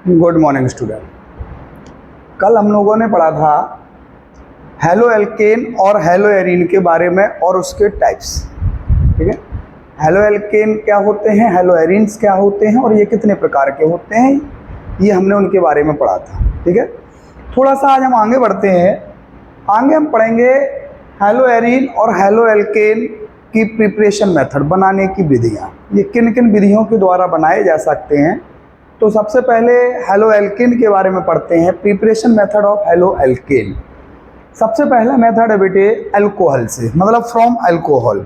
Good morning student. कल हम लोगों ने पढ़ा था हेलो एल्केन और हेलो एरीन के बारे में और उसके टाइप्स। ठीक है, हेलो एल्केन क्या होते हैं, हेलो एरीन्स क्या होते हैं और ये कितने प्रकार के होते हैं, ये हमने उनके बारे में पढ़ा था। ठीक है, थोड़ा सा आज हम आगे बढ़ते हैं। आगे हम पढ़ेंगे हेलो एरीन और हेलो एल्केन की प्रिपरेशन मेथड, बनाने की विधियाँ, ये किन किन विधियों के द्वारा बनाए जा सकते हैं। तो सबसे पहले हेलो एल्केन के बारे में पढ़ते हैं, preparation method of halo alkane. सबसे पहला मेथड है बेटे अल्कोहल से, मतलब फ्रॉम अल्कोहल,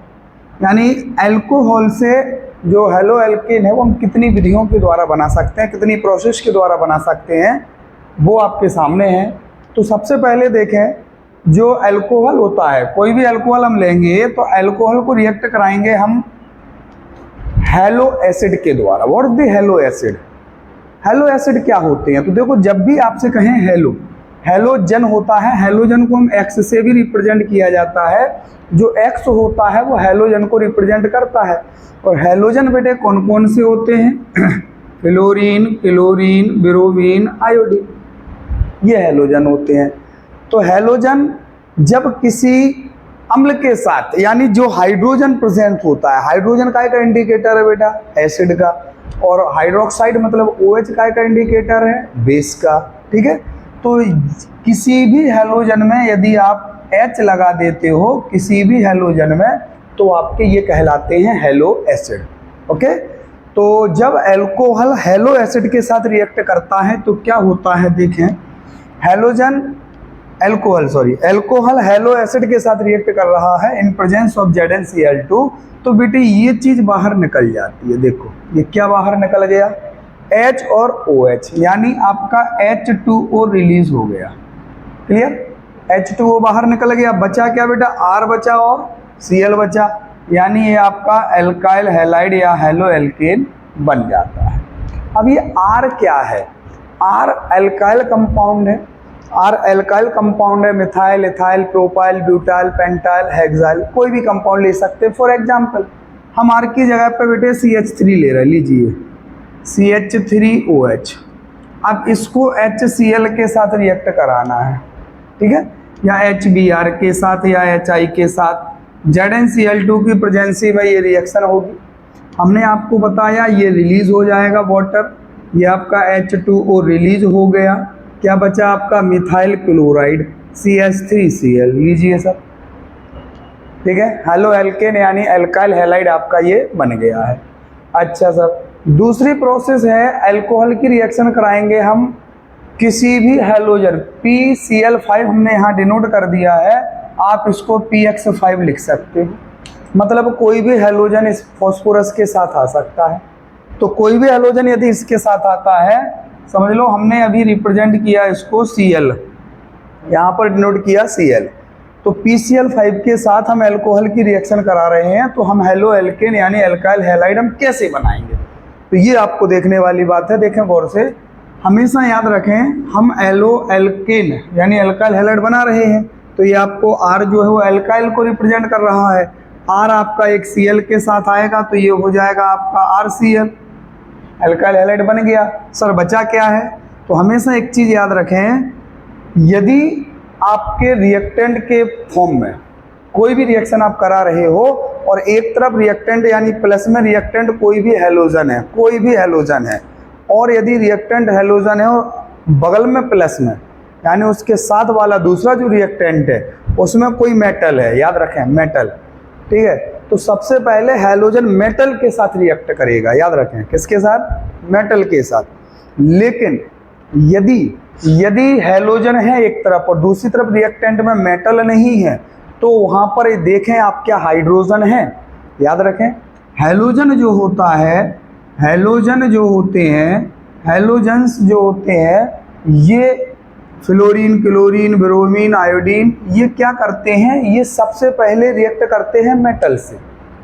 यानी अल्कोहल से जो हेलो एल्केन है वो हम कितनी विधियों के द्वारा बना सकते हैं, कितनी प्रोसेस के द्वारा बना सकते हैं, वो आपके सामने है। तो सबसे पहले देखें, जो अल्कोहल होता है, कोई भी अल्कोहल हम लेंगे तो अल्कोहल को रिएक्ट कराएंगे हम हेलो एसिड के द्वारा। What is the hello acid? Hello acid क्या होते हैं? तो देखो, जब भी आपसे कहें हेलो, हेलोजन होता है, हेलोजन को हम एक्स से भी रिप्रेजेंट किया जाता है। जो एक्स होता है वो हेलोजन को रिप्रेजेंट करता है। और हेलोजन बेटे कौन कौन से होते हैं? फ्लोरीन, क्लोरीन, ब्रोमीन, आयोडीन, ये हेलोजन होते हैं। तो हेलोजन जब किसी अम्ल के साथ, यानी जो हाइड्रोजन प्रेजेंट होता है, हाइड्रोजन का इंडिकेटर है बेटा एसिड का, और हाइड्रोक्साइड मतलब OH का इंडिकेटर है बेस का। ठीक है, तो किसी भी हेलोजन में यदि आप H लगा देते हो किसी भी हेलोजन में, तो आपके ये कहलाते हैं हेलो एसिड। ओके, तो जब अल्कोहल हेलो एसिड के साथ रिएक्ट करता है तो क्या होता है, देखें, अल्कोहल हेलो एसिड के साथ रिएक्ट कर रहा है इन प्रेजेंस ऑफ ZnCl2, तो बेटे ये चीज बाहर निकल जाती है। देखो ये क्या बाहर निकल गया, H और OH, यानी आपका H2O रिलीज हो गया। क्लियर, H2O बाहर निकल गया, बचा क्या बेटा, R बचा और Cl बचा, यानी ये आपका एल्काइल हैलाइड या हेलो एल्केन बन जाता है। अब ये R क्या है? R एल्काइल कंपाउंड है, R एल्काइल कंपाउंड है, methyl, ethyl, propyl, butyl, pentyl, hexyl, कोई भी कंपाउंड ले सकते हैं। फॉर एग्जांपल हम R की जगह पे बेटे CH3 ले रहे, लीजिए CH3OH। अब इसको HCl के साथ रिएक्ट कराना है, ठीक है, या HBr के साथ या HI के साथ, ZnCl2 की प्रेजेंसी में ये रिएक्शन होगी। हमने आपको बताया ये रिलीज हो जाएगा वाटर, ये आपका H2O रिलीज हो गया, क्या बचा आपका मिथाइल क्लोराइड CH3Cl, लीजिए सर। ठीक है, हेलो एल्केन यानी एल्काइल हैलाइड आपका ये बन गया है। अच्छा सर, दूसरी प्रोसेस है अल्कोहल की रिएक्शन कराएंगे हम किसी भी हेलोजन, PCl5 हमने यहाँ डिनोट कर दिया है, आप इसको PX5 लिख सकते हो, मतलब कोई भी हेलोजन इस फॉस्फोरस के साथ आ सकता है। तो कोई भी हेलोजन यदि इसके साथ आता है, समझ लो हमने अभी रिप्रेजेंट किया इसको Cl, यहाँ पर डिनोट किया Cl, तो PCl5 के साथ हम अल्कोहल की रिएक्शन करा रहे हैं, तो हम हेलो एल्केन यानी एल्काइल हैलाइड हम कैसे बनाएंगे, तो ये आपको देखने वाली बात है। देखें गौर से, हमेशा याद रखें, हम हेलो एल्केन यानी एल्काइल हैलाइड बना रहे हैं, तो ये आपको R जो है वो एल्काइल को रिप्रेजेंट कर रहा है। R आपका एक Cl के साथ आएगा तो ये हो जाएगा आपका RCl, एल्काइल हैलाइड बन गया। सर बचा क्या है? तो हमेशा एक चीज याद रखें, यदि आपके रिएक्टेंट के फॉर्म में कोई भी रिएक्शन आप करा रहे हो और एक तरफ रिएक्टेंट यानी प्लस में रिएक्टेंट कोई भी हेलोजन है, कोई भी हेलोजन है, और यदि रिएक्टेंट हेलोजन है और बगल में प्लस में, यानी उसके साथ वाला दूसरा जो रिएक्टेंट है उसमें कोई मेटल है, याद रखें मेटल, ठीक है, तो सबसे पहले हेलोजन मेटल के साथ रिएक्ट करेगा, याद रखें, किसके साथ? मेटल के साथ। लेकिन यदि हेलोजन है एक तरफ और दूसरी तरफ रिएक्टेंट में मेटल नहीं है, तो वहां पर देखें आप क्या हाइड्रोजन है, याद रखें, हेलोजन जो होता है, हेलोजन जो होते हैं, हेलोजन्स जो होते हैं, ये फ्लोरीन, क्लोरीन, ब्रोमीन, आयोडीन, ये क्या करते हैं, ये सबसे पहले रिएक्ट करते हैं मेटल से।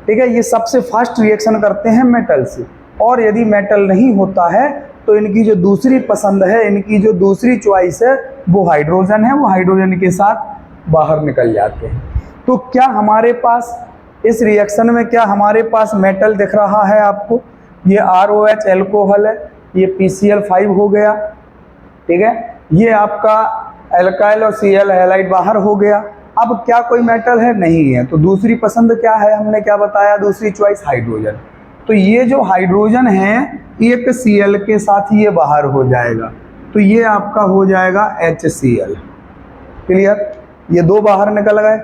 ठीक है, ये सबसे फास्ट रिएक्शन करते हैं मेटल से, और यदि मेटल नहीं होता है तो इनकी जो दूसरी पसंद है, इनकी जो दूसरी चॉइस है वो हाइड्रोजन है, वो हाइड्रोजन के साथ बाहर निकल जाते हैं। तो क्या हमारे पास इस रिएक्शन में क्या हमारे पास मेटल दिख रहा है आपको? ये ROH अल्कोहल है, ये PCl5 हो गया, ठीक है। ये आपका एल्काइल और Cl हैलाइड बाहर हो गया। अब क्या कोई मेटल है? नहीं है। तो दूसरी पसंद क्या है? हमने क्या बताया? दूसरी चॉइस हाइड्रोजन। तो ये जो हाइड्रोजन है एक Cl के साथ ये बाहर हो जाएगा, तो ये आपका हो जाएगा HCl। क्लियर? ये दो बाहर निकल गए।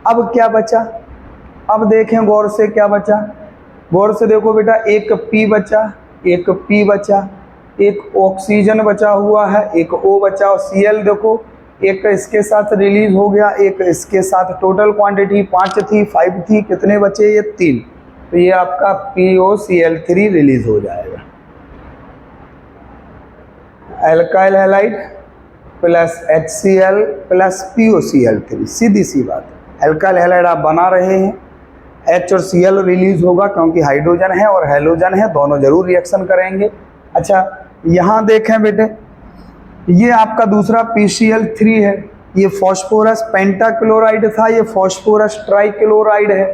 अब क्या बचा? अब देखें गौर से क्या बचा। गौर से देखो बेटा, एक P बचा, एक P बचा, एक ऑक्सीजन बचा हुआ है, एक O बचा, और Cl देखो एक इसके साथ रिलीज हो गया, एक इसके साथ। टोटल क्वांटिटी 5 थी, 5 थी, कितने बचे? ये 3। तो ये आपका POCl3 रिलीज हो जाएगा। Alkyl halide plus HCl plus POCl3, सीधी सी बात। एल्काइल हैलाइड आप बना रहे हैं, H और Cl रिलीज होगा क्योंकि हाइड्रोजन है और हैलोजन है, दोनों जरूर रिएक्शन करेंगे। अच्छा, यहाँ देखें बेटे, ये आपका दूसरा PCl3 है, ये फॉस्फोरस पेंटाक्लोराइड था, ये फॉस्फोरस ट्राइक्लोराइड है।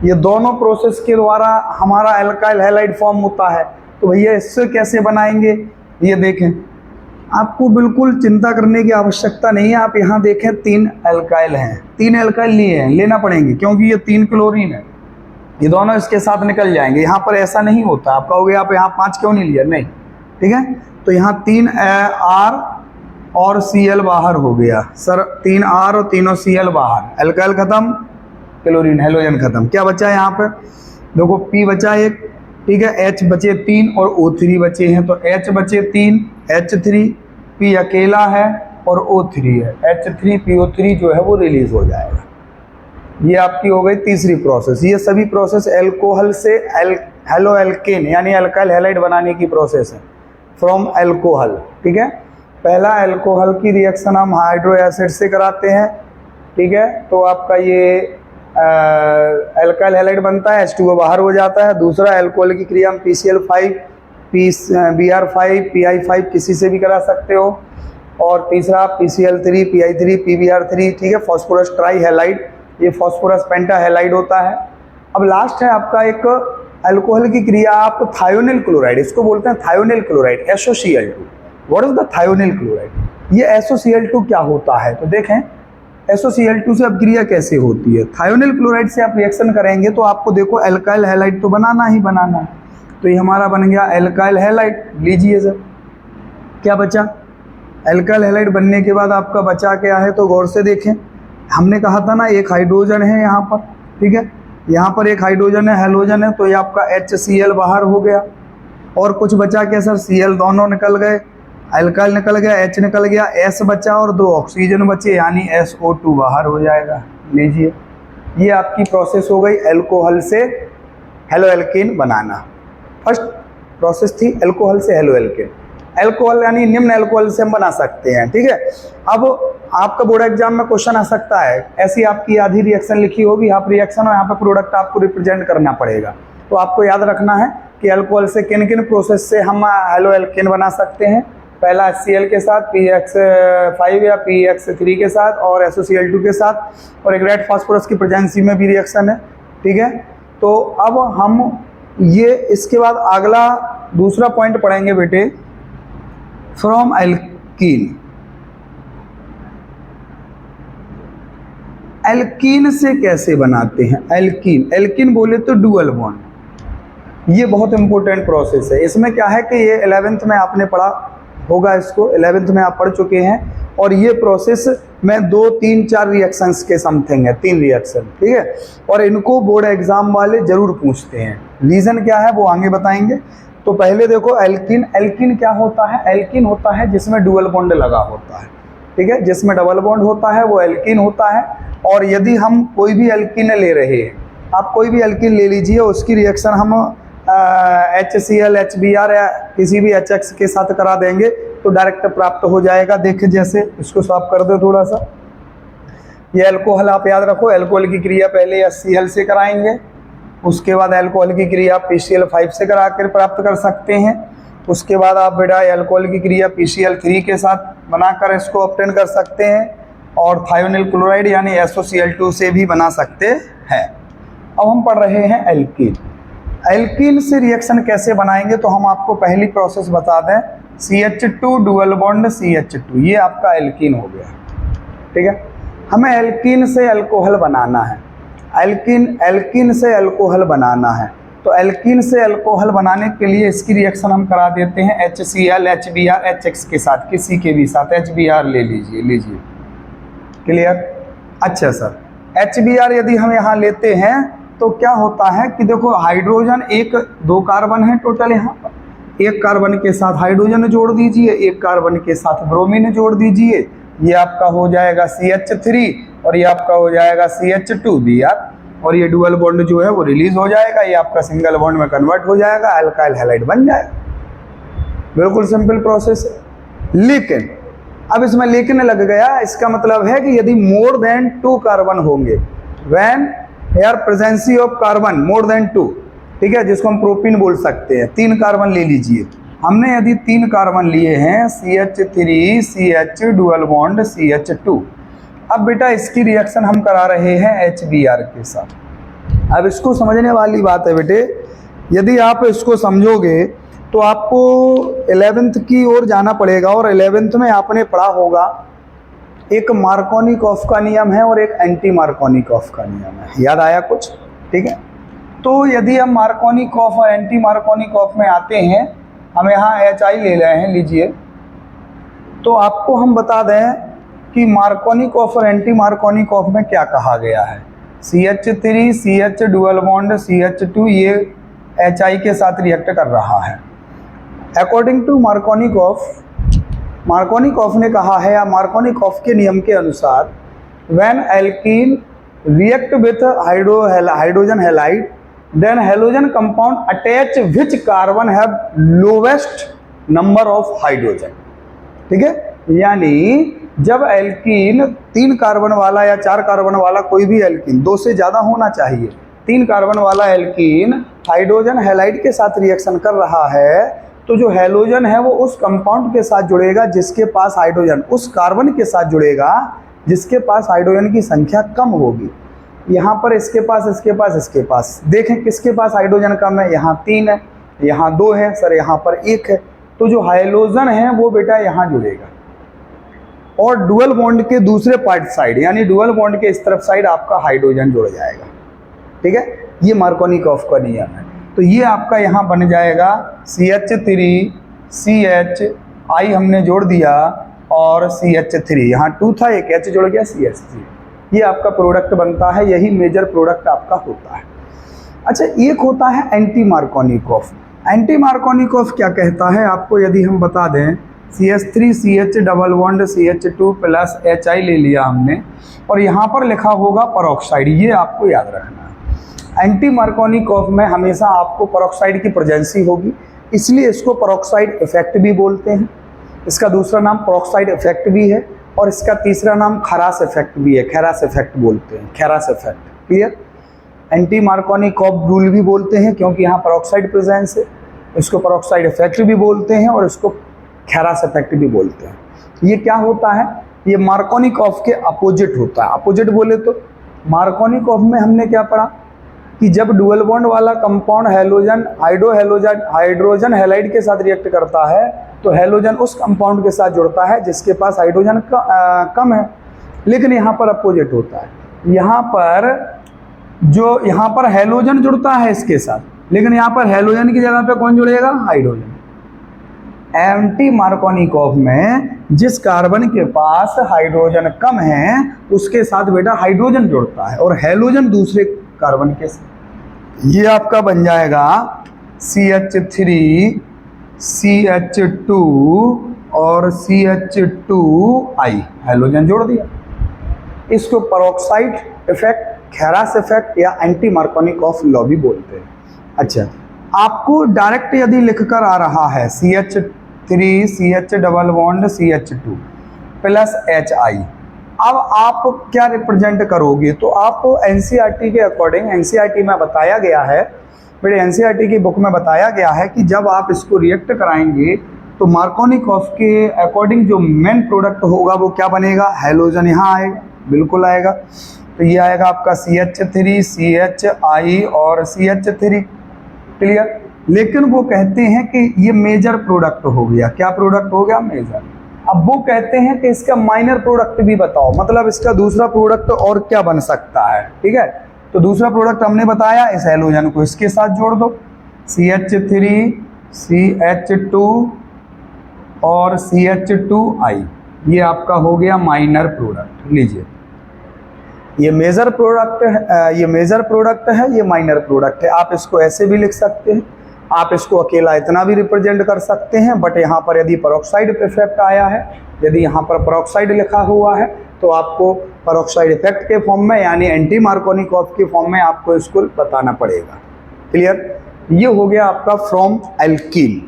ये दोनों प्रोसेस के द्वारा हमारा एल्काइल हैलाइड फॉर्म होता है। तो भैया इससे कैसे बनाएंगे? ये देखें, आपको बिल्कुल चिंता करने की आवश्यकता नहीं है। आप यहाँ देखें 3 एल्काइल हैं, 3 एल्काइल लिए हैं, लेना पड़ेंगे क्योंकि ये 3 क्लोरीन है, ये दोनों इसके साथ निकल जाएंगे। यहाँ पर ऐसा नहीं होता। आप कहोगे आप यहाँ 5 क्यों नहीं लिया? नहीं, ठीक है। तो यहाँ 3 R और Cl बाहर हो गया सर, 3 R और तीनों Cl बाहर। एल्काइल खत्म, क्लोरीन हैलोजन खत्म। क्या बचा है यहाँ पर? देखो P बचा एक, ठीक है, H बचे 3 और O3 बचे हैं। तो H बचे 3, H3, P अकेला है और O3 है, H3PO3 जो है वो रिलीज हो जाएगा। ये आपकी हो गई तीसरी प्रोसेस। ये सभी प्रोसेस एल्कोहल से हेलो एल्केन यानी एल्काइल हैलाइड बनाने की प्रोसेस है फ्रॉम एल्कोहल, ठीक है। पहला एल्कोहल की रिएक्शन हम हाइड्रो एसिड से कराते हैं, ठीक है। तो आपका ये एल्काइल हैलाइड बनता है, H2O बाहर हो जाता है। दूसरा एल्कोहल की क्रिया हम PCl5, Br5, Pi5 किसी से भी करा सकते हो। और तीसरा PCl3, Pi3, PBr3, ठीक है, फॉस्फोरस ट्राई हैलाइड, ये फॉस्फोरस पेंटा हैलाइड होता है। अब लास्ट है आपका एक अल्कोहल की क्रिया, आप थायोनिल क्लोराइड, इसको बोलते हैं thionyl chloride, SOCl2। What is the thionyl chloride? ये SOCl2 क्या होता है? तो देखें SOCl2 से अब क्रिया कैसे होती है। थायोनिल क्लोराइड से आप रिएक्शन करेंगे तो आपको देखो एल्काइल हैलाइड तो बनाना ही बनाना है। तो ये हमारा बन गया एल्काइल हैलाइड। लीजिए सर, क्या बचा? एल्काइल हैलाइड बनने के बाद आपका बचा क्या है? तो गौर से देखें, हमने कहा था ना एक हाइड्रोजन है यहाँ पर, ठीक है, यहाँ पर एक हाइड्रोजन है, हैलोजन है, तो ये आपका HCl बाहर हो गया। और कुछ बचा क्या सर? Cl दोनों निकल गए, एल्काइल निकल गया, H निकल गया, S बचा और 2 ऑक्सीजन बचे यानी SO2 बाहर हो जाएगा। लीजिए, ये आपकी प्रोसेस हो गई एल्कोहल से हेलो एल्केन बनाना। फर्स्ट प्रोसेस थी एल्कोहल से हेलो एल्केन। एल्कोहल यानी निम्न एल्कोहल से हम बना सकते हैं, ठीक है। अब आपका बोर्ड एग्जाम में क्वेश्चन आ सकता है, ऐसी आपकी आधी रिएक्शन लिखी होगी, आप रिएक्शन और यहाँ पे प्रोडक्ट आपको रिप्रेजेंट करना पड़ेगा। तो आपको याद रखना है कि अल्कोहल से किन किन प्रोसेस से हम हेलो एल्केन बना सकते हैं। पहला HCl के साथ, PX5 या PX3 के साथ और SOCl2 के साथ, और एक रेड फास्फोरस की प्रेजेंसी में भी रिएक्शन है, ठीक है। तो अब हम ये इसके बाद अगला दूसरा पॉइंट पढ़ेंगे बेटे, फ्रॉम एल्कीन। एल्कीन से कैसे बनाते हैं? एल्कीन, एल्कीन बोले तो डुअल बॉन्ड। ये बहुत इंपॉर्टेंट प्रोसेस है। इसमें क्या है कि ये 11th में आपने पढ़ा होगा, इसको 11th में आप पढ़ चुके हैं। और ये प्रोसेस में 2, 3, 4 रिएक्शंस के समथिंग है, 3 रिएक्शन, ठीक है। और इनको बोर्ड एग्जाम वाले जरूर पूछते हैं। रीजन क्या है वो आगे बताएंगे। तो पहले देखो एल्कीन, एल्कीन क्या होता है? एल्कीन होता है जिसमें डुअल बॉन्ड लगा होता है, ठीक है। जिसमें डबल बॉन्ड होता है वो एल्कीन होता है। और यदि हम कोई भी एल्कीन ले रहे हैं, आप कोई भी एल्कीन ले लीजिए, उसकी रिएक्शन हम HCl, HBr या किसी भी HX के साथ करा देंगे तो डायरेक्ट प्राप्त हो जाएगा। देखिए जैसे इसको साफ कर दो थोड़ा सा। ये अल्कोहल आप याद रखो, अल्कोहल की क्रिया पहले HCl से कराएंगे, उसके बाद अल्कोहल की क्रिया PCl5 से करा कर प्राप्त कर सकते हैं। उसके बाद आप बेटा अल्कोहल की क्रिया PCl3 के साथ बनाकर इसको ऑब्टेन कर सकते हैं, और थायोनिल क्लोराइड यानी SOCl2 से भी बना सकते हैं। अब हम पढ़ रहे हैं एल्कीन। एल्कीन से रिएक्शन कैसे बनाएंगे, तो हम आपको पहली प्रोसेस बता दें, CH2 डुअल बॉन्ड CH2, ये आपका एल्कीन हो गया। ठीक है, हमें एल्कीन से अल्कोहल बनाना है, एल्कीन से अल्कोहल बनाना है। तो एल्कीन से अल्कोहल बनाने के लिए इसकी रिएक्शन हम करा देते हैं HCl HBr HX के साथ, किसी के भी साथ HBr ले लीजिए। क्लियर? अच्छा सर, HBr यदि हम यहाँ लेते हैं तो क्या होता है कि देखो हाइड्रोजन दो कार्बन है टोटल, यहाँ पर एक कार्बन के साथ हाइड्रोजन जोड़ दीजिए, एक कार्बन के साथ ब्रोमीन जोड़ दीजिए, ये आपका हो जाएगा CH3 और ये आपका हो जाएगा CH2Br, और ये डुअल बॉन्ड जो है वो रिलीज हो जाएगा, ये आपका सिंगल बॉन्ड में कन्वर्ट हो जाएगा, अल्काइल हैलाइड बन जाएगा। बिल्कुल सिंपल प्रोसेस है। लेकिन अब इसमें लेकिन लग गया, इसका मतलब है कि यदि मोर देन 2 कार्बन होंगे, when here presence of carbon more than 2, ठीक है, जिसको हम प्रोपीन बोल सकते हैं, 3 कार्बन ले लीजिए। हमने यदि 3 कार्बन लिए हैं, CH3 CH dual bond CH2, अब बेटा इसकी रिएक्शन हम करा रहे हैं HBr के साथ। अब इसको समझने वाली बात है बेटे, यदि आप इसको समझोगे तो आपको 11th की ओर जाना पड़ेगा, और 11th में आपने पढ़ा होगा एक मार्कोनिकॉफ का नियम है और एक एंटी मार्कोनिकॉफ का नियम है, याद आया कुछ? ठीक है, तो यदि हम मार्कोनिकॉफ और एंटी मार्कोनिकॉफ में आते हैं, हम यहाँ HI ले रहे हैं, लीजिए, तो आपको हम बता दें कि मार्कोनिकॉफ और एंटी मार्कोनिकॉफ में क्या कहा गया है। CH3 CH dual bond CH2 ये HI के साथ रिएक्ट कर रहा है। अकॉर्डिंग टू मार्कोनिकॉफ ने कहा है, या मार्कोनिकॉफ के नियम के अनुसार, when alkene react with hydrogen halide then halogen compound attach which carbon have lowest number of hydrogen. ठीक है, यानी जब एल्कीन 3 कार्बन वाला या 4 कार्बन वाला कोई भी एल्कीन, 2 से ज़्यादा होना चाहिए, 3 कार्बन वाला एल्कीन हाइड्रोजन हैलाइड के साथ रिएक्शन कर रहा है, तो जो हैलोजन है वो उस कंपाउंड के साथ जुड़ेगा जिसके पास हाइड्रोजन, उस कार्बन के साथ जुड़ेगा जिसके पास हाइड्रोजन की संख्या कम होगी। यहाँ पर इसके पास देखें किसके पास हाइड्रोजन कम है, यहाँ 3 है, यहाँ 2 है सर, यहाँ पर 1 है, तो जो हाइड्रोजन है वो बेटा यहाँ जुड़ेगा, और डुअल बॉन्ड के दूसरे पार्ट साइड, यानी डुअल बॉन्ड के इस तरफ साइड आपका हाइड्रोजन जुड़ जाएगा। ठीक है, ये मार्कोनिकॉफ का नियम है। तो ये आपका यहाँ बन जाएगा CH3 CHI हमने जोड़ दिया, और CH3 यहाँ 2 था, एक H जुड़ गया CH3, ये आपका प्रोडक्ट बनता है, यही मेजर प्रोडक्ट आपका होता है। अच्छा, एक होता है एंटी मार्कोनिकॉफ। एंटी मार्कोनिकॉफ क्या कहता है आपको, यदि हम बता दें, CH3 CH double bond CH2 plus HI ले लिया हमने, और यहाँ पर लिखा होगा परऑक्साइड, ये आपको याद रखना है। एंटी मार्कोनिकॉफ में हमेशा आपको परऑक्साइड की प्रेजेंसी होगी, इसलिए इसको परऑक्साइड इफेक्ट भी बोलते हैं। इसका दूसरा नाम परऑक्साइड इफेक्ट भी है, और इसका तीसरा नाम खरास इफेक्ट भी है, खैरास इफेक्ट बोलते हैं, Kharasch effect. Clear? Anti Markovnikov rule भी बोलते हैं क्योंकि यहाँ परऑक्साइड प्रेजेंस है, इसको परऑक्साइड इफेक्ट भी बोलते हैं, और इसको खैरास इफेक्ट भी बोलते हैं। ये क्या होता है, ये मार्कोनिकॉफ के अपोजिट होता है। अपोजिट बोले तो मार्कोनिकॉफ में हमने क्या पढ़ा कि जब डुअल बॉन्ड वाला कंपाउंड हाइड्रोजन हैलाइड के साथ रिएक्ट करता है, तो हैलोजन उस कंपाउंड के साथ जुड़ता है जिसके पास हाइड्रोजन कम है। लेकिन यहाँ पर अपोजिट होता है, यहाँ पर हैलोजन जुड़ता है इसके साथ, लेकिन यहाँ पर हैलोजन की जगह पे कौन जुड़ेगा, हाइड्रोजन। एंटी मार्कोनिकॉफ में जिस कार्बन के पास हाइड्रोजन कम है उसके साथ बेटा हाइड्रोजन जुड़ता है, और हैलोजन दूसरे कार्बन के साथ। ये आपका बन जाएगा CH3 CH2 और CH2I, हैलोजन जोड़ दिया। इसको परऑक्साइड इफेक्ट, खैरास इफेक्ट या एंटी मार्कोनिकॉफ लॉ भी बोलते हैं। अच्छा, आपको डायरेक्ट यदि लिखकर आ रहा है CH3 CH double bond CH2 plus HI, अब आप क्या रिप्रेजेंट करोगे, तो आप NCERT के अकॉर्डिंग, NCERT में बताया गया है, मेरे NCERT की बुक में बताया गया है कि जब आप इसको रिएक्ट कराएंगे तो मार्कोनिकॉफ के अकॉर्डिंग जो मेन प्रोडक्ट होगा वो क्या बनेगा, हैलोजन यहाँ आएगा, बिल्कुल आएगा। तो ये आएगा आपका CH3 CHI और CH3। क्लियर। लेकिन वो कहते हैं कि ये मेजर प्रोडक्ट हो गया। क्या प्रोडक्ट हो गया? मेजर। अब वो कहते हैं कि इसका माइनर प्रोडक्ट भी बताओ, मतलब इसका दूसरा प्रोडक्ट और क्या बन सकता है। ठीक है, तो दूसरा प्रोडक्ट हमने बताया, इस हैलोजन को इसके साथ जोड़ दो, CH3 CH2 और CH2I, ये आपका हो गया माइनर प्रोडक्ट। लीजिए, ये मेजर प्रोडक्ट है, ये मेजर प्रोडक्ट है, ये माइनर प्रोडक्ट है। आप इसको ऐसे भी लिख सकते हैं, आप इसको अकेला इतना भी रिप्रेजेंट कर सकते हैं, बट यहाँ पर यदि पेरोक्साइड इफेक्ट आया है, यदि यहाँ पर पेरोक्साइड लिखा हुआ है, तो आपको पेरोक्साइड इफेक्ट के फॉर्म में यानी एंटी मार्कोनिकॉफ के फॉर्म में आपको इसको बताना पड़ेगा। क्लियर, ये हो गया आपका फ्रॉम एल्कीन।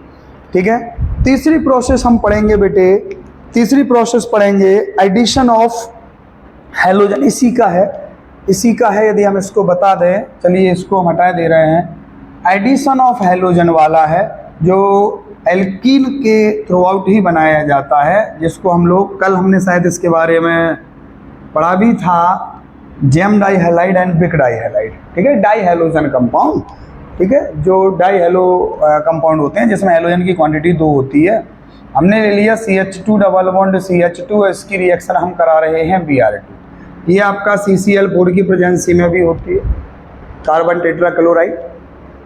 ठीक है, तीसरी प्रोसेस हम पढ़ेंगे बेटे, तीसरी प्रोसेस पढ़ेंगे एडिशन ऑफ हैलोजन। इसी का है, यदि हम इसको बता दें, चलिए इसको हम हटा दे रहे हैं। एडिशन ऑफ हैलोजन वाला है जो एल्कीन के थ्रू आउट ही बनाया जाता है, जिसको हम लोग कल हमने शायद इसके बारे में पढ़ा भी था, जेम डाई हैलाइड एंड बिक डाई हैलाइड। ठीक है, डाई हैलोजन कंपाउंड। ठीक है, जो डाई हैलो कंपाउंड होते हैं जिसमें हैलोजन की क्वांटिटी 2 होती है। हमने ले लिया CH2 डबल बॉन्ड CH2, इसकी रिएक्शन हम करा रहे हैं Br2। ये आपका CCl4 की प्रेजेंसी में भी होती है। कार्बन टेट्राक्लोराइड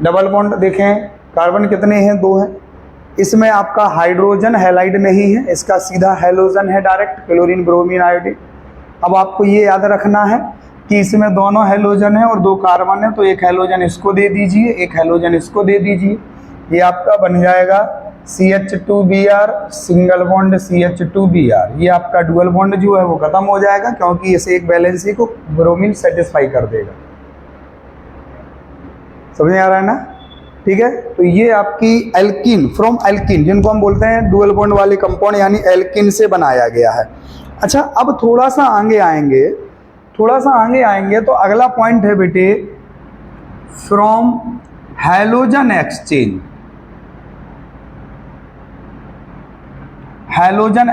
डबल बॉन्ड देखें, कार्बन कितने हैं? 2 हैं। इसमें आपका हाइड्रोजन हैलाइड नहीं है, इसका सीधा हैलोजन है डायरेक्ट, क्लोरीन ब्रोमीन आयोडीन। अब आपको ये याद रखना है कि इसमें दोनों हैलोजन है और 2 कार्बन है, तो एक हैलोजन इसको दे दीजिए, एक हैलोजन इसको दे दीजिए। ये आपका बन जाएगा CH2Br सिंगल बॉन्ड CH2Br। ये आपका डुअल बॉन्ड जो है वो खत्म हो जाएगा, क्योंकि इसे एक बैलेंसी को ब्रोमीन सेटिस्फाई कर देगा। समझ में आ रहा है ना? ठीक है, तो ये आपकी एल्कीन, फ्रॉम एल्कीन, जिनको हम बोलते हैं डुअल बॉन्ड वाले कंपाउंड, यानी एल्कीन से बनाया गया है। अच्छा, अब थोड़ा सा आगे आएंगे तो अगला पॉइंट है बेटे, from halogen exchange. Halogen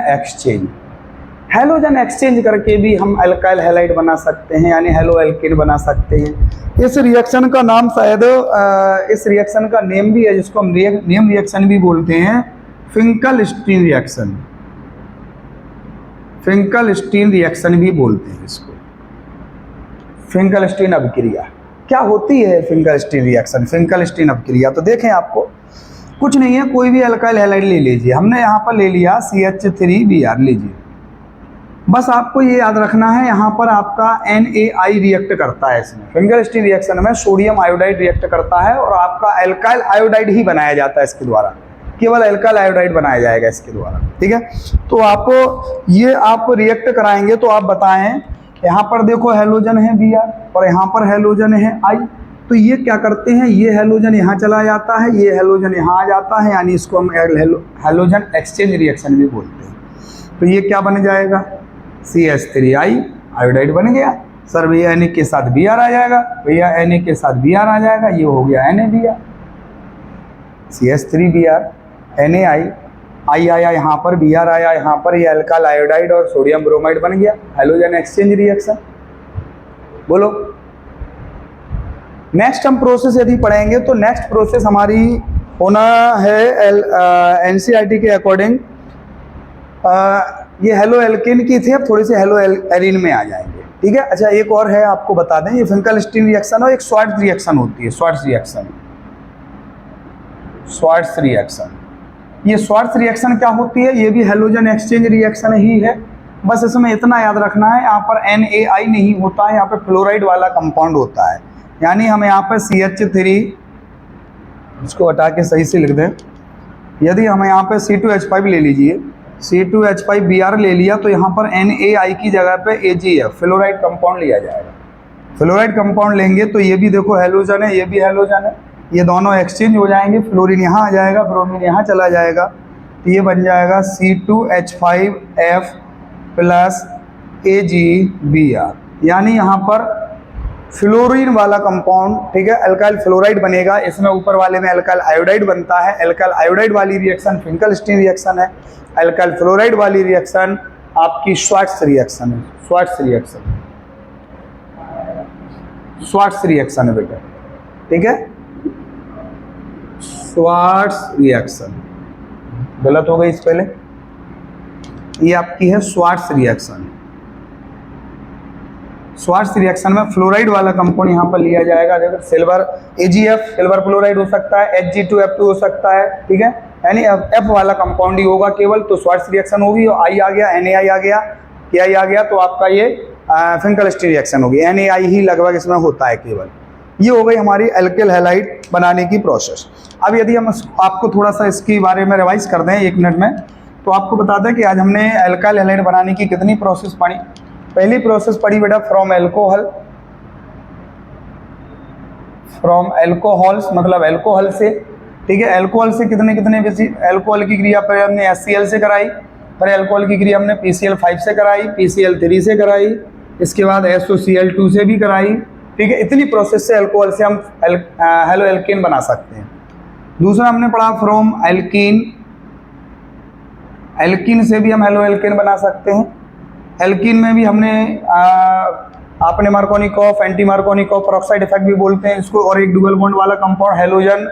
exchange करके भी हम अल्काइल हैलाइड बना सकते हैं, यानी हेलो एल्कीन बना सकते हैं। इस रिएक्शन का नाम शायद इस रिएक्शन का नेम भी है, जिसको हम नेम रिएक्शन भी बोलते हैं, फिंकल-स्टीन रिएक्शन। फिंकल-स्टीन रिएक्शन भी बोलते हैं इसको, फिंकल-स्टीन अभिक्रिया। क्या होती है फिंकल-स्टीन रिएक्शन? फिंकल-स्टीन अभिक्रिया तो देखें, आपको कुछ नहीं है, कोई भी अल्काइल हैलाइड ले लीजिए। हमने यहाँ पर ले लिया CH3Br, लीजिए। बस आपको ये याद रखना है, यहाँ पर आपका NaI रिएक्ट करता है। इसमें फिंकल-स्टीन रिएक्शन में सोडियम आयोडाइड रिएक्ट करता है और आपका एल्काइल आयोडाइड ही बनाया जाता है इसके द्वारा, केवल एल्काइल आयोडाइड बनाया जाएगा इसके द्वारा। ठीक है, तो आप रिएक्ट कराएंगे तो आप बताएं, यहाँ पर देखो हैलोजन है Br और यहाँ पर हैलोजन है I, तो ये क्या करते हैं, ये हैलोजन यहाँ चला जाता है, ये हैलोजन यहाँ आ जाता है, यानी इसको हम हैलोजन एक्सचेंज रिएक्शन भी बोलते हैं। तो ये क्या बन जाएगा? CH3I आयोडाइड बन गया। सर भैया Na के साथ Br आ जाएगा, भैया Na के साथ Br आ जाएगा, ये हो गया NaBr, CH3Br NaI, I आया यहाँ पर, Br आया यहाँ पर, ये अल्काइल आयोडाइड और सोडियम ब्रोमाइड बन गया, हैलोजन एक्सचेंज रिएक्शन। बोलो, नेक्स्ट हम प्रोसेस यदि पढ़ेंगे तो नेक्स्ट प्रोसेस हमारी होना है NCERT के अकॉर्डिंग, ये हेलो एल्कीन की थी, अब थोड़ी सी हेलो एरीन में आ जाएंगे। ठीक है, अच्छा एक और है, आपको बता दें, ये फिंकल-स्टीन रिएक्शन और एक स्वार्ट्ज रिएक्शन होती है। स्वार्ट्ज रिएक्शन, ये स्वार्ट्ज रिएक्शन क्या होती है? ये भी हैलोजन एक्सचेंज रिएक्शन ही है, बस इसमें इतना याद रखना है, यहाँ पर NaI नहीं होता है, यहाँ पे फ्लोराइड वाला कंपाउंड होता है। यानी हम यहाँ पर CH3, इसको हटा के सही से लिख दें, यदि हम यहाँ पे C2H5 ले लीजिए, C2H5Br ले लिया, तो यहाँ पर NaI की जगह पे AgF फ्लोराइड कंपाउंड लिया जाएगा। फ्लोराइड कंपाउंड लेंगे तो ये भी देखो हैलोजन है, ये भी हैलोजन है, ये दोनों एक्सचेंज हो जाएंगे, फ्लोरीन यहाँ आ जाएगा, ब्रोमीन यहाँ चला जाएगा, तो ये बन जाएगा C2H5F प्लस AgBr, यानी यहाँ पर फ्लोरीन वाला कंपाउंड। ठीक है, अल्काइल फ्लोराइड बनेगा, इसमें ऊपर वाले में अल्काइल आयोडाइड बनता है। अल्काइल आयोडाइड वाली रिएक्शन फिंकल-स्टीन रिएक्शन है, अल्काइल फ्लोराइड वाली रिएक्शन आपकी स्वार्ट्ज रिएक्शन है। स्वार्ट्ज रिएक्शन है बेटा। ठीक है, श्वार्ट्ज रिएक्शन, गलत हो गई इस पहले, ये आपकी है श्वार्ट्ज रिएक्शन। श्वार्ट्ज रिएक्शन में फ्लोराइड वाला कंपाउंड यहाँ पर लिया जाएगा, जैसे सिल्वर AgF सिल्वर फ्लोराइड हो सकता है, Hg2F2 हो सकता है, ठीक है, यानी F वाला कंपाउंड ही होगा केवल, तो श्वार्ट्ज रिएक्शन होगी। और I आ गया, NaI आ गया, KI आ गया, तो आपका ये फिंकल-स्टीन रिएक्शन होगी। NaI ही लगभग इसमें होता है केवल। ये हो गई हमारी एल्किल हैलाइड बनाने की प्रोसेस। अब यदि हम आपको थोड़ा सा इसके बारे में रिवाइज कर दें 1 मिनट में, तो आपको बता दें कि आज हमने एल्काइल हैलाइड बनाने की कितनी प्रोसेस पढ़ी। पहली प्रोसेस पढ़ी बेटा फ्रॉम एल्कोहल, फ्रॉम एल्कोहल्स मतलब एल्कोहल से, ठीक है। एल्कोहल से कितने एल्कोहल की क्रिया पर हमने HCl से कराई, फिर एल्कोहल की क्रिया हमने PCl5 से कराई, PCl3 से कराई, इसके बाद SOCl2 से भी कराई, ठीक है। इतनी प्रोसेस से एल्कोहल से हम हेलो एल्केन बना सकते हैं। दूसरा हमने पढ़ा फ्रॉम एल्कीन, एल्कीन से भी हम हेलो एल्केन बना सकते हैं। एल्कीन में भी हमने आपने Markovnikov, anti Markovnikov, peroxide effect भी बोलते हैं इसको, और एक डुअल बॉन्ड वाला कंपाउंड हेलोजन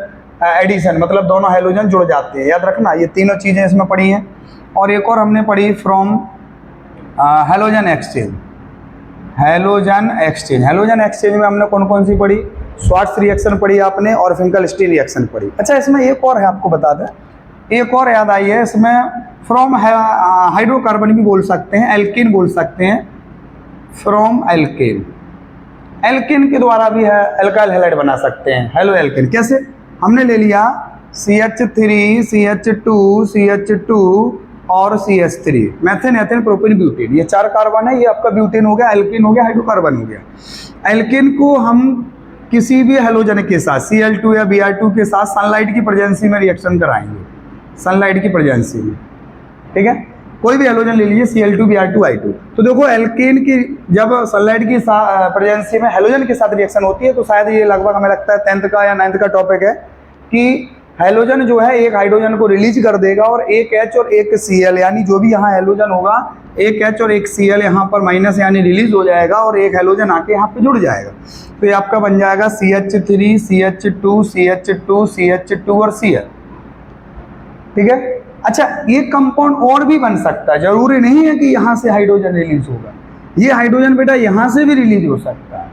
एडिशन, मतलब दोनों हेलोजन जुड़ जाते हैं, याद रखना ये तीनों चीज़ें इसमें पढ़ी हैं। और एक और हमने पढ़ी from halogen exchange, halogen exchange. Halogen exchange में हमने कौन कौन सी पढ़ी, श्वार्ट्ज रिएक्शन पढ़ी आपने और फिंकल-स्टीन रिएक्शन पढ़ी। अच्छा इसमें एक और है, आपको बता दें, एक और याद आई है, इसमें फ्रॉम हाइड्रोकार्बन भी बोल सकते हैं, एल्केन बोल सकते हैं, फ्रॉम एल्केन। एल्केन के द्वारा भी है एल्काइल हैलाइड बना सकते हैं, हेलो एल्केन। कैसे, हमने ले लिया CH3, CH2, CH2 और CH3, methane, ethane, propane, butane, ये 4 कार्बन है, ये आपका ब्यूटेन हो गया, एल्केन हो गया, हाइड्रोकार्बन हो गया। एल्केन को हम किसी भी हेलोजन के साथ Cl2 या Br2 के साथ सनलाइट की प्रेजेंसी में रिएक्शन कराएंगे, सनलाइट की प्रेजेंसी में, ठीक है। कोई भी हेलोजन ले लीजिए Cl2, Br2, I2, तो देखो एल्केन की जब सनलाइट की प्रेजेंसी में हेलोजन के साथ रिएक्शन होती है, तो शायद ये लगभग हमें लगता है 10th का या 9th का टॉपिक है कि हेलोजन जो है एक हाइड्रोजन को रिलीज कर देगा और एक H और एक Cl, यानी जो भी यहाँ हेलोजन होगा एक H और एक Cl यहाँ पर माइनस यानी रिलीज हो जाएगा और एक हेलोजन आके यहाँ पे जुड़ जाएगा, तो ये आपका बन जाएगा CH3, CH2, CH2, CH2 और Cl, ठीक है। अच्छा ये कंपाउंड और भी बन सकता है, जरूरी नहीं है कि यहाँ से हाइड्रोजन रिलीज होगा, ये हाइड्रोजन बेटा यहाँ से भी रिलीज हो सकता है।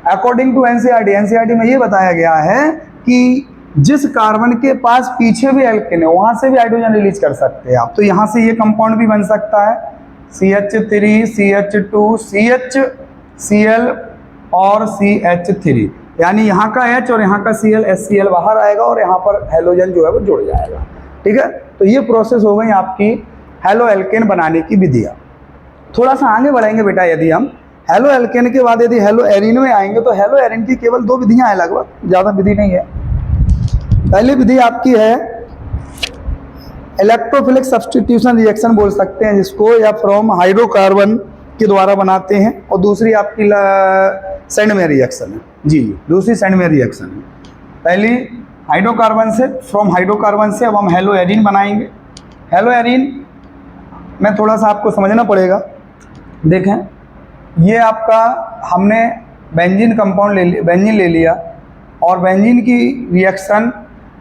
अकॉर्डिंग टू एनसीईआरटी में ये बताया गया है कि जिस कार्बन के पास पीछे भी एल्केन है वहां से भी हाइड्रोजन रिलीज कर सकते हैं आप, तो यहाँ से ये कंपाउंड भी बन सकता है CH3, CH2, CHCl और CH3, यानी यहाँ का H और यहाँ का Cl, HCl बाहर आएगा और यहाँ पर हेलोजन जो है वो जुड़ जाएगा, ठीक है। तो ये प्रोसेस हो गई आपकी हेलो एल्केन बनाने की विधियाँ। थोड़ा सा आगे बढ़ेंगे बेटा, यदि हम हेलो एल्केन के बाद यदि हेलो एरिन में आएंगे तो हेलो एरिन की केवल 2 विधियाँ हैं, लगभग ज़्यादा विधि नहीं है। पहली विधि आपकी है इलेक्ट्रोफिलिक सब्स्टिट्यूशन रिएक्शन बोल सकते हैं जिसको, या फ्रॉम हाइड्रोकार्बन के द्वारा बनाते हैं, और दूसरी आपकी सैंडमेयर रिएक्शन है, जी दूसरी सैंडमेयर रिएक्शन है। पहली हाइड्रोकार्बन से, फ्रॉम हाइड्रोकार्बन से अब हम हेलो एरिन बनाएंगे। हेलो एरिन में थोड़ा सा आपको समझना पड़ेगा, देखें ये आपका हमने बेंजीन कंपाउंड बेंजीन ले लिया और बेंजीन की रिएक्शन,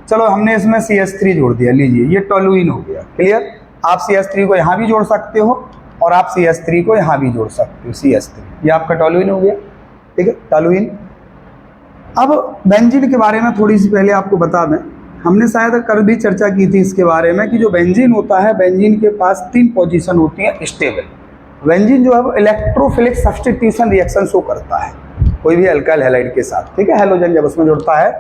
चलो हमने इसमें CH3 जोड़ दिया, लीजिए ये टोलुइन हो गया, क्लियर। आप CH3 को यहाँ भी जोड़ सकते हो और आप CH3 को यहाँ भी जोड़ सकते हो, CH3 ये आपका टोलुइन हो गया, ठीक है, टोलुइन। अब बेंजीन के बारे में थोड़ी सी पहले आपको बता दें, हमने शायद कल भी चर्चा की थी इसके बारे में कि जो बेंजीन होता है, बेंजीन के पास 3 पोजीशन होती है स्टेबल। बेंजीन जो है वो इलेक्ट्रोफिलिक सब्स्टिट्यूशन रिएक्शन शो करता है कोई भी अल्काइल हैलाइड के साथ, ठीक है, हेलोजन जब उसमें जुड़ता है।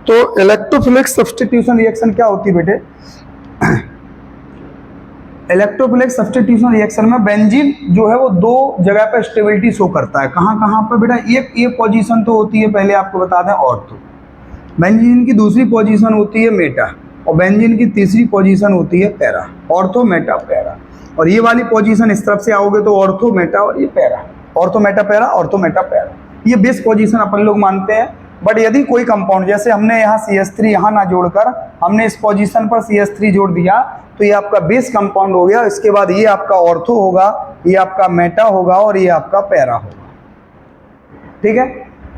तो इलेक्ट्रोफिलिक सब्स्टिट्यूशन रिएक्शन क्या होती है बेटे, इलेक्ट्रोफिलिक सब्स्टिट्यूशन रिएक्शन में बेंजीन जो है वो 2 जगह पर स्टेबिलिटी शो करता है। कहाँ कहाँ पर बेटा, एक पोजीशन तो होती है, पहले आपको बता दें, ऑर्थो। बेंजीन की दूसरी पोजीशन होती है मेटा, और बेंजीन की तीसरी पोजीशन होती है पैरा, ऑर्थो मेटा पैरा। और ये वाली पोजीशन इस तरफ से आओगे तो ऑर्थो मेटा और ये para, ortho Meta para, ortho Meta para, ये बेस पोजीशन अपन लोग मानते हैं। बट यदि कोई कंपाउंड, जैसे हमने यहाँ CH3 यहाँ ना जोड़कर हमने इस पोजीशन पर CH3 जोड़ दिया, तो ये आपका बेस कंपाउंड हो गया। इसके बाद ये आपका ऑर्थो होगा, ये आपका मेटा होगा और ये आपका पैरा होगा, ठीक है।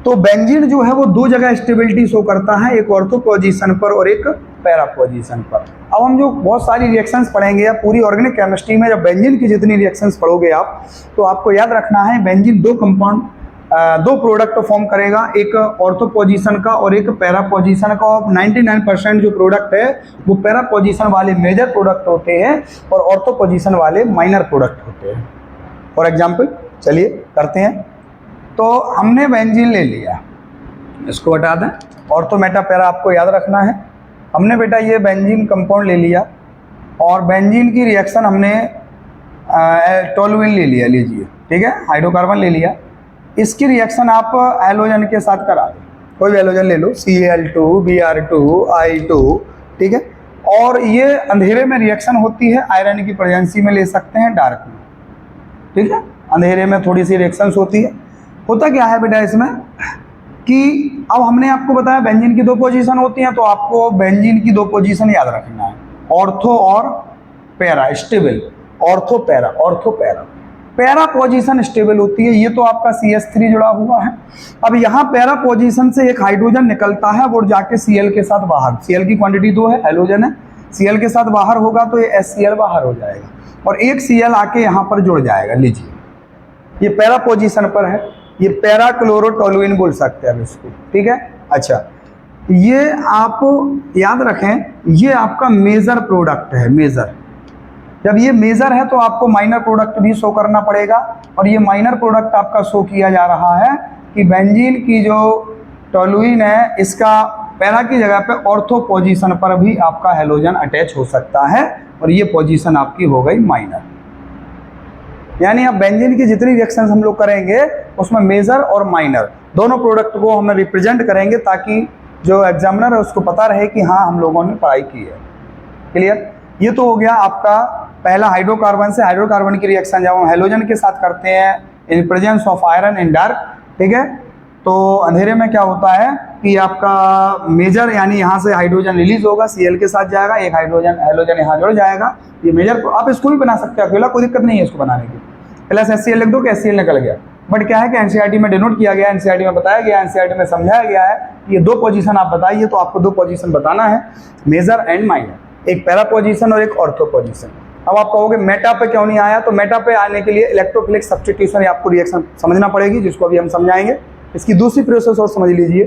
तो बेंजीन जो है वो 2 जगह स्टेबिलिटी शो करता है, एक ऑर्थो पोजीशन पर और एक पैरा पोजीशन पर। अब हम जो बहुत सारी रिएक्शंस पढ़ेंगे या पूरी ऑर्गेनिक केमिस्ट्री में जब बेंजीन की जितनी रिएक्शंस पढ़ोगे आप, तो आपको याद रखना है बेंजीन दो प्रोडक्ट फॉर्म करेगा, एक ऑर्थो पोजीशन का और एक पैरा पोजीशन का। और 99% जो प्रोडक्ट है वो पैरा पोजीशन वाले मेजर प्रोडक्ट होते हैं और ऑर्थो पोजीशन वाले माइनर प्रोडक्ट होते हैं। फॉर एग्जाम्पल चलिए करते हैं। तो हमने बेंजीन ले लिया, इसको हटा दें। ऑर्थो मेटा पैरा आपको याद रखना है। हमने बेटा ये बेंजीन कंपाउंड ले लिया और बेंजीन की रिएक्शन हमने टोलुइन ले लिया, लीजिए ठीक है, हाइड्रोकार्बन ले लिया। इसकी रिएक्शन आप हैलोजन के साथ करा दें, कोई भी हैलोजन ले लो, Cl2 Br2 I2, ठीक है। और ये अंधेरे में रिएक्शन होती है, आयरन की प्रेजेंसी में ले सकते हैं, डार्क में, ठीक है। अंधेरे में थोड़ी सी रिएक्शंस होती है। होता क्या है बेटा इसमें कि अब हमने आपको बताया बेंजीन की दो पोजीशन होती हैं, तो आपको बेंजीन की दो पोजीशन याद रखना है, ऑर्थो और para stable. Ortho para, ortho para. Para position stable होती है, ये तो आपका CH3 जुड़ा हुआ है। अब यहाँ पैरा पोजीशन से एक हाइड्रोजन निकलता है वो जाके Cl के साथ बाहर, Cl की क्वांटिटी 2 है, हैलोजन है, Cl के साथ बाहर होगा तो ये HCl बाहर हो जाएगा और एक Cl आके यहाँ पर जुड़ जाएगा। लीजिए ये पैरा पोजीशन पर है, ये पैरा क्लोरोटोलुइन बोल सकते हैं इसको, ठीक है। अच्छा, ये आप याद रखें, ये आपका मेजर प्रोडक्ट है, मेजर। जब ये मेजर है तो आपको माइनर प्रोडक्ट भी शो करना पड़ेगा और ये माइनर प्रोडक्ट आपका शो किया जा रहा है कि बेंजीन की जो टोलुइन है इसका पैरा की जगह पे ऑर्थो पोजीशन पर भी आपका हैलोजन अटैच हो सकता है और ये पोजीशन आपकी हो गई माइनर। यानी अब बेंजीन की जितनी रिएक्शंस हम लोग करेंगे उसमें मेजर और माइनर दोनों प्रोडक्ट को हम रिप्रेजेंट करेंगे ताकि जो एग्जामिनर है उसको पता रहे कि हाँ हम लोगों ने पढ़ाई की है। क्लियर? ये तो हो गया आपका पहला हाइड्रोकार्बन से हाइड्रोकार्बन की रिएक्शन जब हम हैलोजन के साथ करते हैं in presence of iron in dark, ठीक है। तो अंधेरे में क्या होता है कि आपका मेजर यानी यहाँ से हाइड्रोजन रिलीज होगा, Cl के साथ जाएगा, एक हाइड्रोजन हैलोजन यहाँ जुड़ जाएगा। ये मेजर आप इसको भी बना सकते हैं अकेला, कोई दिक्कत नहीं है इसको बनाने की। प्लस HCl लिख दो कि HCl निकल गया। बट क्या है कि NCERT में डिनोट किया गया, NCERT में बताया गया, NCERT में समझाया गया है ये दो पोजीशन आप बताइए, तो आपको दो पोजीशन बताना है, मेजर एंड माइनर, एक पैरा पोजीशन और एक ऑर्थो पोजीशन। अब आप कहोगे मेटा पे क्यों नहीं आया, तो मेटा पे आने के लिए इलेक्ट्रोफिलिक सब्स्टिट्यूशन आपको रिएक्शन समझना पड़ेगी, जिसको अभी हम समझाएंगे। इसकी दूसरी प्रोसेस और समझ लीजिए,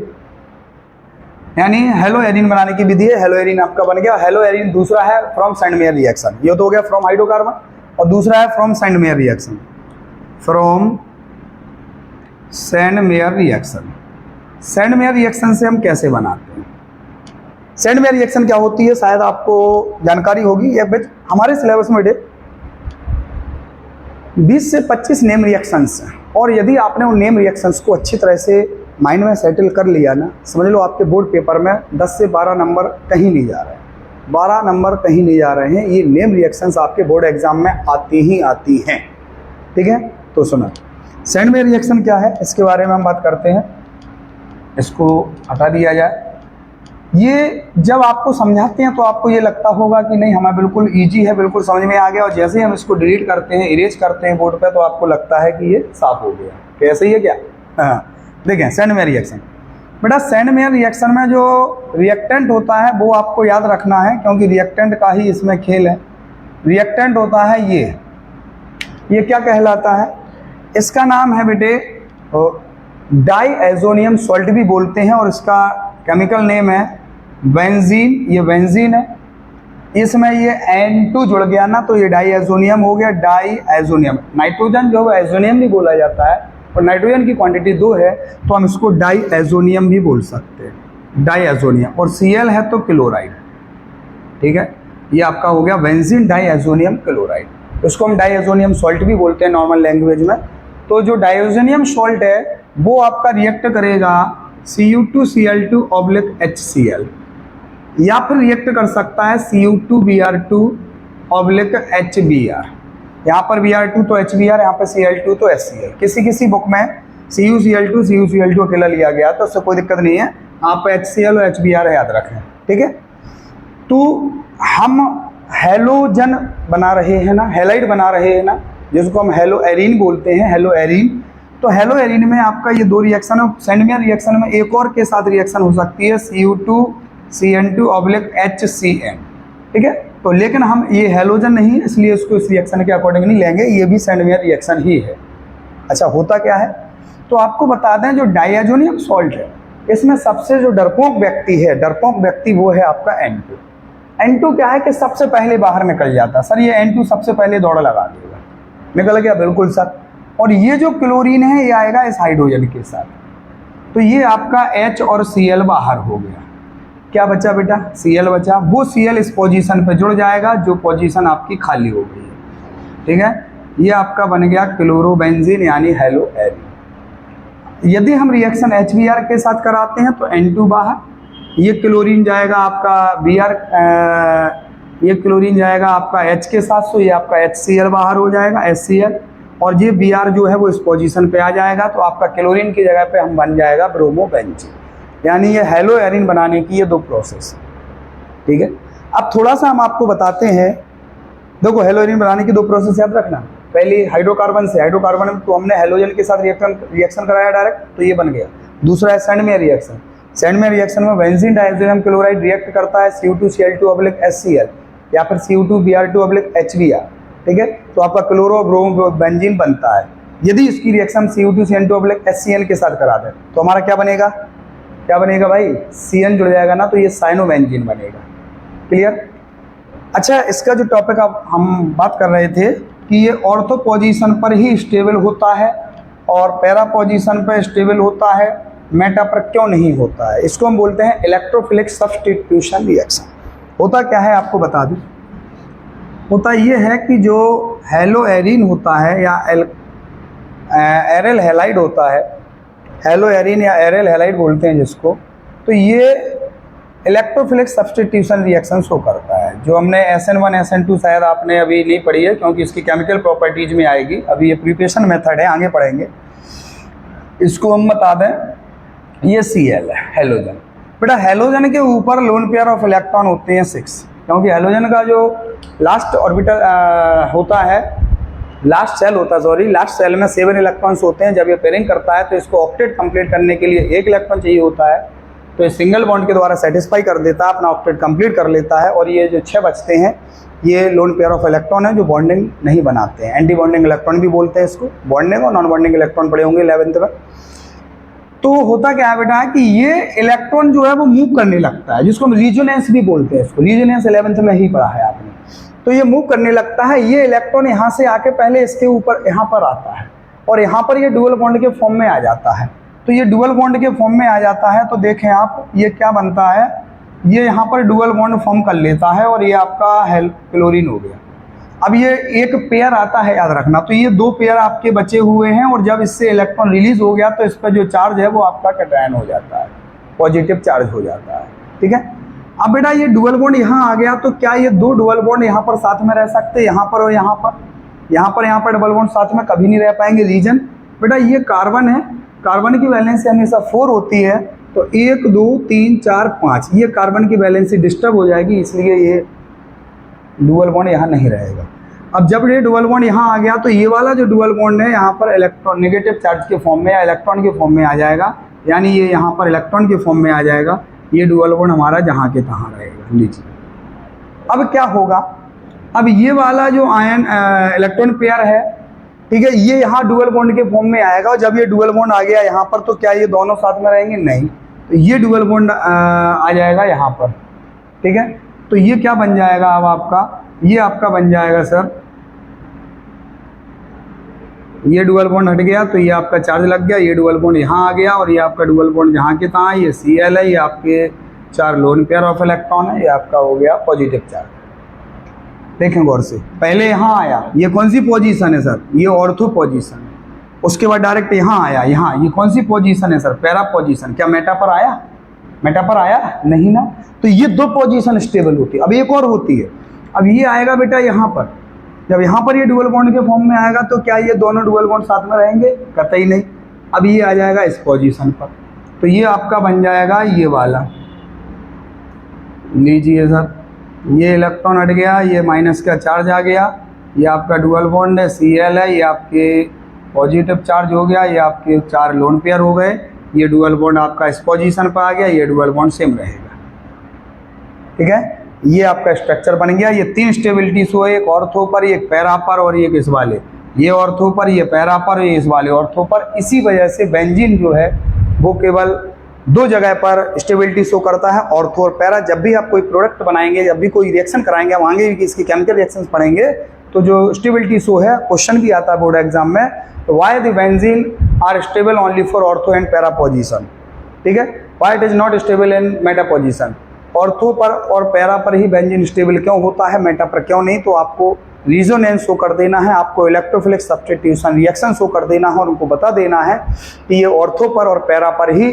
यानी हेलो एरिन बनाने की विधि है। हेलो एरिन आपका बन गया। हेलो एरिन दूसरा है फ्रॉम सैंडमेयर रिएक्शन, ये तो हो गया फ्रॉम हाइड्रोकार्बन, और दूसरा है from Sandmeyer reaction. From Sandmeyer reaction, Sandmeyer reaction से हम कैसे बनाते हैं? सैंडमेयर रिएक्शन क्या होती है शायद आपको जानकारी होगी, या हमारे सिलेबस में 20 से 25 नेम रिएक्शंस हैं, और यदि आपने उन नेम रिएक्शंस को अच्छी तरह से माइंड में सेटल कर लिया ना, समझ लो आपके बोर्ड पेपर में 10 से 12 नंबर कहीं नहीं जा रहे हैं, 12 नंबर कहीं नहीं जा रहे हैं। ये नेम रिएक्शंस आपके बोर्ड एग्जाम में आती ही आती हैं, ठीक है। तो सुनो सैंडमेयर रिएक्शन क्या है, इसके बारे में हम बात करते हैं। इसको हटा दिया जाए। ये जब आपको समझाते हैं तो आपको ये लगता होगा कि नहीं हमें बिल्कुल इजी है, बिल्कुल समझ में आ गया, और जैसे ही हम इसको डिलीट करते हैं, इरेज करते हैं बोर्ड पे, तो आपको लगता है कि ये साफ हो गया। कैसे ही है क्या? हाँ देखें सैंडमेयर रिएक्शन। बेटा सैंडमेयर रिएक्शन में जो रिएक्टेंट होता है वो आपको याद रखना है, क्योंकि रिएक्टेंट का ही इसमें खेल है। रिएक्टेंट होता है ये क्या कहलाता है? इसका नाम है बेटे डाईएजोनियम सॉल्ट भी बोलते हैं, और इसका केमिकल नेम है बेंजीन। ये बेंजीन है, इसमें ये N2 जुड़ गया ना तो ये डाईएजोनियम हो गया, डाईएजोनियम। नाइट्रोजन जो है एजोनियम भी बोला जाता है, और नाइट्रोजन की क्वांटिटी 2 है तो हम इसको डाईएजोनियम भी बोल सकते हैं, डाईएजोनियम। और Cl है तो क्लोराइड, ठीक है। ये आपका हो गया बेंजीन डाईएजोनियम क्लोराइड। इसको हम डाईएजोनियम सॉल्ट भी बोलते हैं नॉर्मल लैंग्वेज में। तो जो डाईएजोनियम सॉल्ट है वो आपका रिएक्ट करेगा Cu2Cl2 / HCl, या फिर रिएक्ट कर सकता है Cu2Br2 / HBr। यहाँ पर Br2 तो HBr, यहाँ पर Cl2 तो HCl। किसी बुक में CuCl2 अकेला लिया गया तो उससे कोई दिक्कत नहीं है, आप HCl और HBr याद रखें, ठीक है। तो हम हैलोजन बना रहे हैं ना, हैलाइड बना रहे हैं ना, जिसको हम हेलो एरिन बोलते हैं, हेलो एरिन। तो हेलो एरिन में आपका ये दो रिएक्शन है। सैंडमेयर रिएक्शन में एक और के साथ रिएक्शन हो सकती है, Cu2 CN2/HCN, ठीक है। तो लेकिन हम ये हैलोजन नहीं है इसलिए इसको इस रिएक्शन के अकॉर्डिंग नहीं लेंगे, ये भी सेंडवेयर रिएक्शन ही है। अच्छा, होता क्या है तो आपको बता दें, जो डाइएजोनियम सॉल्ट है इसमें सबसे जो डरपोक व्यक्ति वो है आपका N2। N2 क्या है कि सबसे पहले बाहर निकल जाता है। सर ये N2 सबसे पहले दौड़ लगा देगा, निकल गया, बिल्कुल सर। और ये जो क्लोरीन है ये आएगा इस हाइड्रोजन के साथ, तो ये आपका H और Cl बाहर हो गया। क्या बचा बेटा? Cl बचा। वो Cl इस पोजीशन पे जुड़ जाएगा जो पोजीशन आपकी खाली हो गई है, ठीक है। ये आपका बन गया क्लोरोबेंजीन यानी हेलो एरिन। यदि हम रिएक्शन HBr के साथ कराते हैं तो N2 बाहर, ये क्लोरीन जाएगा आपका Br, ये क्लोरीन जाएगा आपका H के साथ, तो ये आपका HCl बाहर हो जाएगा, HCl, और ये Br जो है वो इस पोजीशन पे आ जाएगा, तो आपका क्लोरीन की जगह पे हम बन जाएगा ब्रोमोबेंजीन। यानी ये हेलो एरिन बनाने की ये दो प्रोसेस, ठीक है। अब थोड़ा सा हम आपको बताते हैं, देखो हेलो एरिन बनाने की दो प्रोसेस याद रखना। पहली हाइड्रोकार्बन से, हाइड्रोकार्बन में तो हमने हेलोजन के साथ रिएक्शन कराया डायरेक्ट, तो ये बन गया। दूसरा है सेंडमेयर रिएक्शन। सेंडमेयर रिएक्शन में बेंजीन डाइसोडियम क्लोराइड रिएक्ट करता है Cu2Cl2/HCl या फिर Cu2Br2/HBr, ठीक है। तो आपका क्लोरो ब्रोमोबेंजीन बनता है। यदि इसकी रिएक्शन Cu2Cl2/HCl के साथ करा दें तो हमारा क्या बनेगा? क्या बनेगा भाई? Cn जुड़ जाएगा ना, तो ये साइनोबेंजीन बनेगा। क्लियर? अच्छा, इसका जो टॉपिक अब हम बात कर रहे थे कि ये ऑर्थो पोजीशन पर ही स्टेबल होता है और पैरा पोजीशन पर स्टेबल होता है, मेटा पर क्यों नहीं होता है। इसको हम बोलते हैं इलेक्ट्रोफिलिक सब्स्टिट्यूशन रिएक्शन। होता क्या है आपको बता दूं, होता ये है कि जो हेलो एरिन होता है या एरल हैलाइड होता है, हेलो एरिन या एरल हैलाइड बोलते हैं जिसको, तो ये इलेक्ट्रोफिलिक सब्स्टिट्यूशन रिएक्शन शो करता है। जो हमने SN1 SN2 शायद आपने अभी नहीं पढ़ी है क्योंकि इसकी केमिकल प्रॉपर्टीज में आएगी, अभी ये प्रिपरेशन मेथड है, आगे पढ़ेंगे। इसको हम बता दें, ये Cl है हेलोजन। बेटा हेलोजन के ऊपर लोन पेयर ऑफ इलेक्ट्रॉन होते हैं 6, क्योंकि हेलोजन का जो लास्ट ऑर्बिटल होता है, लास्ट सेल में 7 इलेक्ट्रॉन्स होते हैं। जब ये पेयरिंग करता है तो इसको ऑक्टेट कंप्लीट करने के लिए 1 इलेक्ट्रॉन चाहिए होता है, तो ये सिंगल बॉन्ड के द्वारा सेटिस्फाई कर देता है, अपना ऑक्टेट कंप्लीट कर लेता है। और ये जो 6 बचते हैं ये लोन पेयर ऑफ इलेक्ट्रॉन है जो बॉन्डिंग नहीं बनाते हैं, एंटी बॉन्डिंग इलेक्ट्रॉन भी बोलते हैं इसको। बॉन्डिंग और नॉन बॉन्डिंग इलेक्ट्रॉन पढ़े होंगे 11th में। तो होता क्या है बेटा कि ये इलेक्ट्रॉन जो है वो मूव करने लगता है, जिसको हम रिजोनेंस भी बोलते हैं। इसको रिजोनेंस 11th में ही पढ़ा है आपने। तो ये मूव करने लगता है, ये इलेक्ट्रॉन यहाँ से आके पहले इसके ऊपर यहाँ पर आता है और यहाँ पर ये डुअल बॉन्ड के फॉर्म में आ जाता है। तो ये डुअल बॉन्ड के फॉर्म में आ जाता है तो देखें आप, ये क्या बनता है, ये यहाँ पर डुअल बॉन्ड फॉर्म कर लेता है और ये आपका क्लोरीन हो गया। अब ये एक पेयर आता है, याद रखना। तो ये 2 पेयर आपके बचे हुए हैं और जब इससे इलेक्ट्रॉन रिलीज हो गया तो इस पर जो चार्ज है वो आपका कैटायन हो जाता है, पॉजिटिव चार्ज हो जाता है, ठीक है। अब बेटा ये डुअल बॉन्ड यहाँ आ गया तो क्या ये 2 डुअल बॉन्ड यहाँ पर साथ में रह सकते हैं, यहाँ पर और यहाँ पर? यहाँ पर डबल बॉन्ड साथ में कभी नहीं रह पाएंगे। रीजन बेटा ये कार्बन है, कार्बन की वैलेंसी हमेशा 4 होती है, तो 1 2 3 4 5 ये कार्बन की वैलेंसी डिस्टर्ब हो जाएगी, इसलिए ये डुअल बॉन्ड यहाँ नहीं रहेगा। अब जब ये डुअल बॉन्ड यहाँ आ गया तो ये वाला जो डुअल बॉन्ड है यहाँ पर इलेक्ट्रॉन नेगेटिव चार्ज के फॉर्म में या इलेक्ट्रॉन के फॉर्म में आ जाएगा, यानी ये यहाँ पर इलेक्ट्रॉन के फॉर्म में आ जाएगा। ये डुअल बॉन्ड हमारा जहाँ के तहाँ रहेगा। लीजिए अब क्या होगा, अब ये वाला जो आयन इलेक्ट्रॉन पेयर है, ठीक है, ये यहाँ डुअल बॉन्ड के फॉर्म में आएगा और जब ये डुअल बॉन्ड आ गया यहाँ पर तो क्या ये दोनों साथ में रहेंगे? नहीं। तो ये डुअल बॉन्ड आ जाएगा यहाँ पर, ठीक है। तो ये क्या बन जाएगा अब आपका, ये आपका बन जाएगा सर, ये डुअल बॉन्ड हट गया तो ये आपका चार्ज लग गया, ये डुअल बॉन्ड यहाँ आ गया और ये आपका डुअल बॉन्ड जहाँ के तहाँ, ये Cl है, ये आपके 4 लोन पेयर ऑफ इलेक्ट्रॉन है, ये आपका हो गया पॉजिटिव चार्ज। देखें गौर से, पहले यहाँ आया, ये कौन सी पोजीशन है सर? ये ऑर्थो पोजीशन है। उसके बाद डायरेक्ट यहाँ आया, यहाँ ये कौन सी पोजीशन है सर? Para position. क्या मेटा पर आया? मेटा पर आया नहीं ना। तो ये 2 पोजीशन स्टेबल होती है। अब एक और होती है, अब ये आएगा बेटा यहाँ पर, जब यहाँ पर ये डुअल बॉन्ड के फॉर्म में आएगा तो क्या ये दोनों डुअल बॉन्ड साथ में रहेंगे? कतई नहीं। अब ये आ जाएगा इस पोजीशन पर, तो ये आपका बन जाएगा ये वाला। लीजिए सर, ये इलेक्ट्रॉन हट गया, ये माइनस का चार्ज आ गया, ये आपका डुअल बॉन्ड है, Cl है, ये आपके पॉजिटिव चार्ज हो गया, ये आपके 4 लोन पेयर हो गए, ये डुअल बॉन्ड आपका इस पोजीशन पर आ गया, ये डुअल बॉन्ड सेम रहेगा। ठीक है। ये आपका स्ट्रक्चर बन गया। ये 3 स्टेबिलिटी शो है, एक ऑर्थो पर, एक पैरा पर और एक इस वाले। ये ऑर्थो पर, ये पैरा पर, ये इस वाले ऑर्थो पर। इसी वजह से बेंजीन जो है वो केवल 2 जगह पर स्टेबिलिटी शो करता है, ऑर्थो और पैरा। जब भी आप कोई प्रोडक्ट बनाएंगे, जब भी कोई रिएक्शन कराएंगे, हम आगे भी इसकी केमिकल रिएक्शंस पढ़ेंगे, तो जो स्टेबिलिटी शो है क्वेश्चन भी आता है बोर्ड एग्जाम में, तो why the benzene are stable only for ortho and para position, ठीक है। Why it is not stable in meta position, ortho पर और पैरा पर ही बेंजीन स्टेबल क्यों होता है, मेटा पर क्यों नहीं। तो आपको रिजोनेंस शो कर देना है, आपको इलेक्ट्रोफिलिक सब्स्टिट्यूशन रिएक्शन शो कर देना है और उनको बता देना है कि ये ऑर्थो पर और पैरा पर ही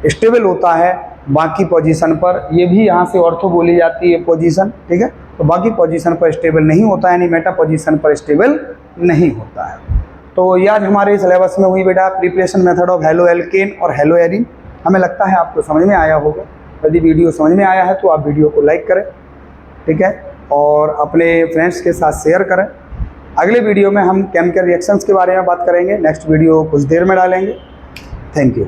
स्टेबल होता है, बाकी पोजीशन पर, ये भी यहाँ से ऑर्थो बोली जाती है पोजीशन, ठीक है, तो बाकी पोजीशन पर स्टेबल नहीं होता है, यानी मेटा पोजीशन पर स्टेबल नहीं होता है। तो ये आज हमारे सिलेबस में हुई बेटा preparation method of halo alkane और हेलो एरीन। हमें लगता है आपको समझ में आया होगा। यदि वीडियो समझ में आया है तो आप वीडियो को लाइक करें, ठीक है, और अपने फ्रेंड्स के साथ शेयर करें। अगले वीडियो में हम केमिकल रिएक्शंस के बारे में बात करेंगे। नेक्स्ट वीडियो कुछ देर में डालेंगे। Thank you.